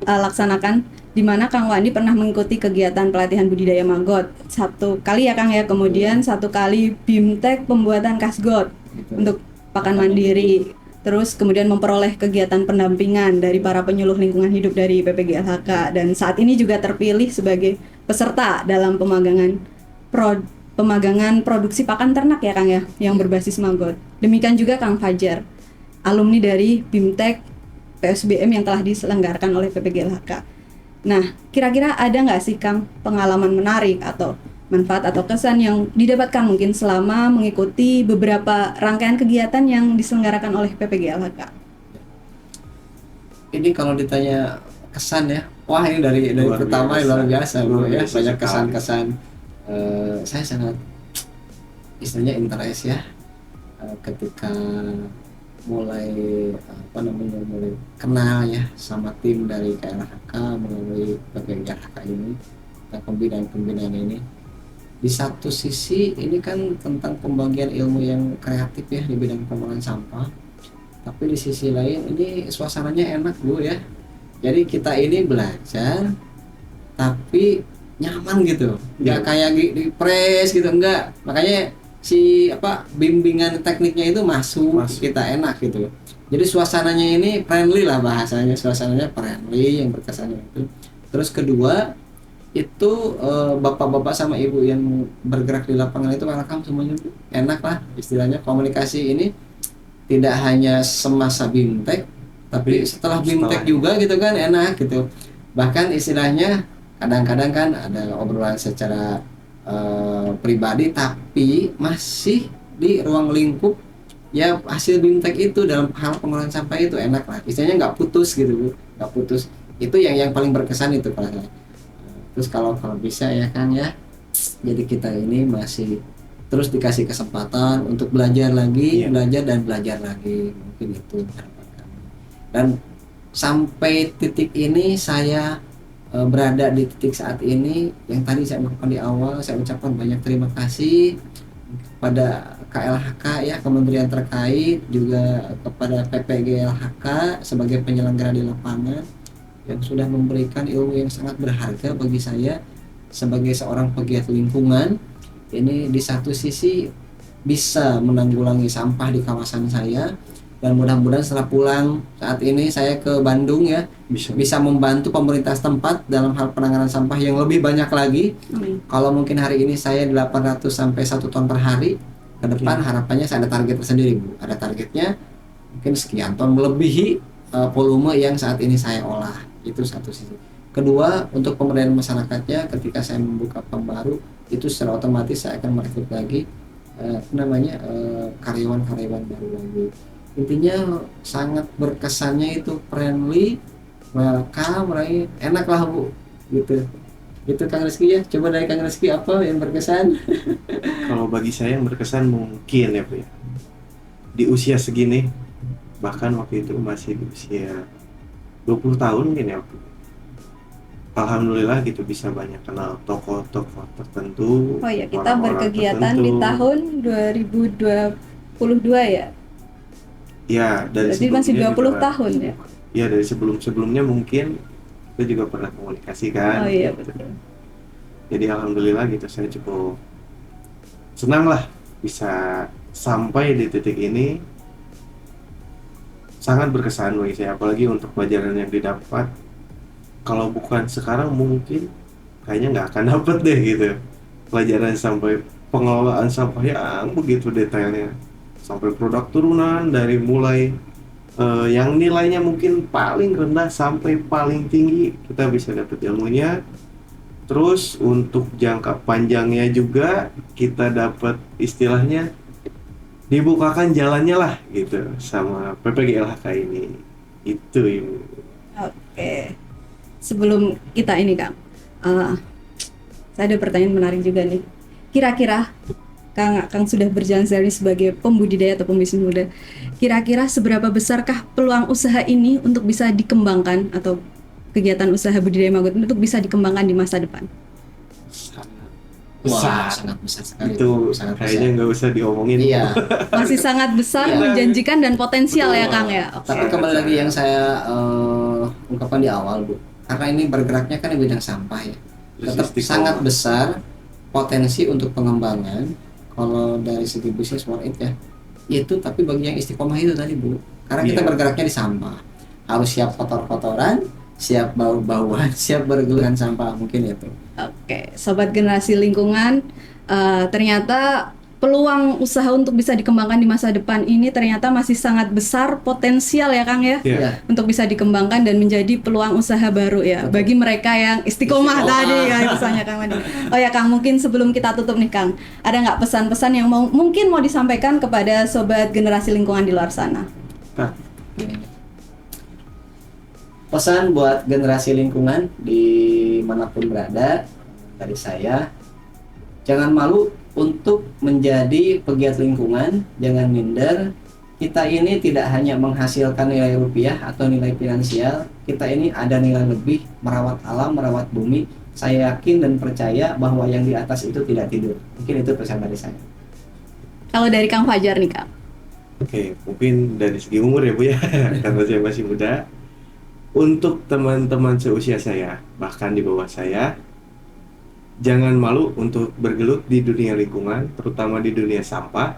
laksanakan, di mana Kang Wandi pernah mengikuti kegiatan pelatihan budidaya maggot 1 kali ya Kang ya, kemudian 1 kali BIMTEK pembuatan kasgot untuk pakan mandiri, terus kemudian memperoleh kegiatan pendampingan dari para penyuluh lingkungan hidup dari PPG LHK, dan saat ini juga terpilih sebagai peserta dalam pemagangan produksi pakan ternak ya Kang ya, yang berbasis maggot. Demikian juga Kang Fajar, alumni dari BIMTEK PSBM yang telah diselenggarakan oleh PPG LHK. Nah, kira-kira ada nggak sih Kang pengalaman menarik atau manfaat atau kesan yang didapatkan mungkin selama mengikuti beberapa rangkaian kegiatan yang diselenggarakan oleh PPG LHK? Ini kalau ditanya kesan ya, wah ini dari Luar pertama biasa. luar biasa Bu Luar ya, biasa banyak sekali. kesan-kesan. Saya sangat istilahnya interest ya ketika mulai mulai kenal ya sama tim dari KLHK melalui PPG LHK ini dan pembinaan ini. Di satu sisi ini kan tentang pembagian ilmu yang kreatif ya di bidang pengelolaan sampah, tapi di sisi lain ini suasananya enak Bu ya, jadi kita ini belajar tapi nyaman gitu, nggak kayak di press gitu, enggak. Makanya si bimbingan tekniknya itu masuk. Kita enak gitu. Jadi suasananya ini friendly lah bahasanya, suasananya friendly yang berkesan itu. Terus kedua itu bapak-bapak sama ibu yang bergerak di lapangan itu welcome semuanya, enak lah istilahnya. Komunikasi ini tidak hanya semasa BIMTEK tapi setelah BIMTEK juga gitu kan, enak gitu. Bahkan istilahnya kadang-kadang kan ada obrolan secara pribadi tapi masih di ruang lingkup ya hasil BIMTEK itu dalam hal pengelolaan sampah itu enak lah, istilahnya nggak putus gitu Bu, nggak putus. Itu yang paling berkesan itu kalau saya. Terus kalau bisa ya kan ya, jadi kita ini masih terus dikasih kesempatan untuk belajar lagi, belajar lagi, mungkin itu harapan kami. Dan sampai titik ini saya berada di titik saat ini yang tadi saya ucapkan di awal, saya ucapkan banyak terima kasih kepada KLHK ya, kementerian terkait, juga kepada PPG LHK sebagai penyelenggara di lapangan yang sudah memberikan ilmu yang sangat berharga bagi saya sebagai seorang pegiat lingkungan. Ini di satu sisi bisa menanggulangi sampah di kawasan saya, dan mudah-mudahan setelah pulang saat ini saya ke Bandung ya bisa membantu pemerintah setempat dalam hal penanganan sampah yang lebih banyak lagi. Kalau mungkin hari ini saya 800 sampai 1 ton per hari, ke depan harapannya saya ada target tersendiri Bu. Ada targetnya mungkin sekian ton melebihi volume yang saat ini saya olah. Itu satu sisi. Kedua, untuk pemberdayaan masyarakatnya, ketika saya membuka bank baru itu secara otomatis saya akan merekrut lagi karyawan-karyawan baru lagi. Intinya sangat berkesannya itu friendly, welcome, enak lah Bu, gitu. Itu Kang Rizky ya. Coba dari Kang Rizky apa yang berkesan? Kalau bagi saya yang berkesan mungkin ya Bu ya, di usia segini, bahkan waktu itu masih di usia 20 tahun mungkin ya Bu. Alhamdulillah gitu bisa banyak kenal tokoh-tokoh tertentu. Oh ya, kita orang-orang berkegiatan tertentu. di tahun 2022 ya. Ya, dari Berarti masih sebelumnya 20 juga- tahun ya. Ya, dari sebelumnya mungkin kita juga pernah komunikasi kan. Oh iya gitu. betul. Jadi alhamdulillah gitu saya cukup senang lah bisa sampai di titik ini. Sangat berkesan bagi saya, apalagi untuk pelajaran yang didapat. Kalau bukan sekarang mungkin kayaknya nggak akan dapet deh gitu pelajaran sampai pengelolaan sampah yang begitu detailnya, sampai produk turunan dari mulai yang nilainya mungkin paling rendah sampai paling tinggi kita bisa dapat ilmunya. Terus untuk jangka panjangnya juga kita dapat istilahnya dibukakan jalannya lah gitu sama PPGLHK ini. Itu Ibu. Oke. Sebelum kita ini Kang, saya ada pertanyaan menarik juga nih. Kira-kira Kang sudah berjalan sehari sebagai pembudidaya atau pembisnis muda. Kira-kira seberapa besarkah peluang usaha ini untuk bisa dikembangkan atau kegiatan usaha budidaya maggot untuk bisa dikembangkan di masa depan? Besar. Sangat besar sekali. Itu Sangat kayaknya nggak usah diomongin. Iya. Masih sangat besar, Iya. menjanjikan dan potensial ya Kang ya. Oke. Tapi kembali lagi yang saya ungkapkan di awal Bu, karena ini bergeraknya kan di bidang sampah ya, Terus tetap istiqomah. sangat besar potensi untuk pengembangan. Kalau dari segi bisnis more it ya, itu tapi bagi yang istiqomah itu tadi Bu, karena kita Iya. bergeraknya di sampah, harus siap kotor-kotoran, siap bau-bauan, siap bergeluhan sampah, mungkin itu. Oke, sobat generasi lingkungan, ternyata peluang usaha untuk bisa dikembangkan di masa depan ini ternyata masih sangat besar potensial ya Kang ya, Iya. untuk bisa dikembangkan dan menjadi peluang usaha baru ya bagi mereka yang istiqomah tadi kan misalnya Kang Madi. Oh ya Kang, mungkin sebelum kita tutup nih Kang, ada nggak pesan-pesan yang mungkin mau disampaikan kepada sobat generasi lingkungan di luar sana? Nah, Pesan buat generasi lingkungan dimanapun berada dari saya, jangan malu untuk menjadi pegiat lingkungan, jangan minder. Kita ini tidak hanya menghasilkan nilai rupiah atau nilai finansial, kita ini ada nilai lebih, merawat alam, merawat bumi. Saya yakin dan percaya bahwa yang di atas itu tidak tidur. Mungkin itu pesan dari saya. Kalau dari Kang Fajar nih Kang. Oke, mungkin dari segi umur ya Bu ya, karena saya masih muda. Untuk teman-teman seusia saya, bahkan di bawah saya, jangan malu untuk bergelut di dunia lingkungan, terutama di dunia sampah.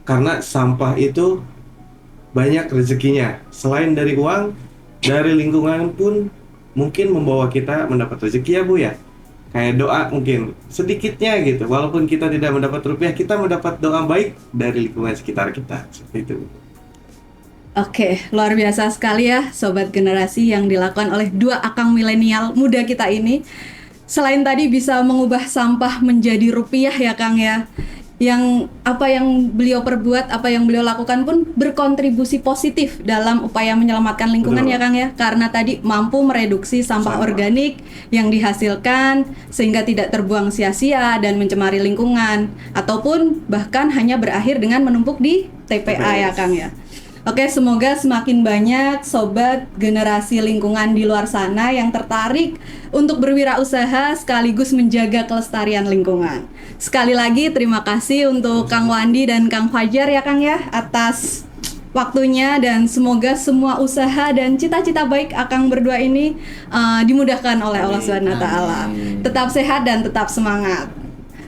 Karena sampah itu banyak rezekinya. Selain dari uang, dari lingkungan pun mungkin membawa kita mendapat rezeki ya Bu ya. Kayak doa mungkin sedikitnya gitu. Walaupun kita tidak mendapat rupiah, kita mendapat doa baik dari lingkungan sekitar kita. Seperti itu. Oke, luar biasa sekali ya Sobat Generasi yang dilakukan oleh dua akang milenial muda kita ini. Selain tadi bisa mengubah sampah menjadi rupiah ya Kang ya, yang apa yang beliau perbuat, apa yang beliau lakukan pun berkontribusi positif dalam upaya menyelamatkan lingkungan. Betul. Ya Kang ya, karena tadi mampu mereduksi sampah organik yang dihasilkan sehingga tidak terbuang sia-sia dan mencemari lingkungan, ataupun bahkan hanya berakhir dengan menumpuk di TPA ya Kang ya. Oke, semoga semakin banyak sobat generasi lingkungan di luar sana yang tertarik untuk berwirausaha sekaligus menjaga kelestarian lingkungan. Sekali lagi terima kasih untuk Kang Wandi dan Kang Fajar ya Kang ya atas waktunya, dan semoga semua usaha dan cita-cita baik Akang berdua ini dimudahkan oleh Allah Subhanahu wa taala. Amin. Tetap sehat dan tetap semangat.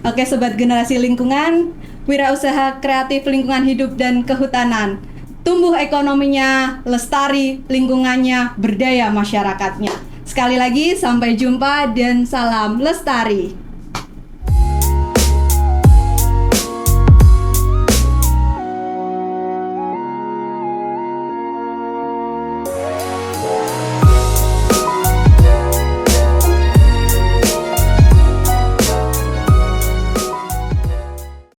Oke, sobat generasi lingkungan, wirausaha kreatif lingkungan hidup dan kehutanan. Tumbuh ekonominya, lestari lingkungannya, berdaya masyarakatnya. Sekali lagi sampai jumpa dan salam lestari.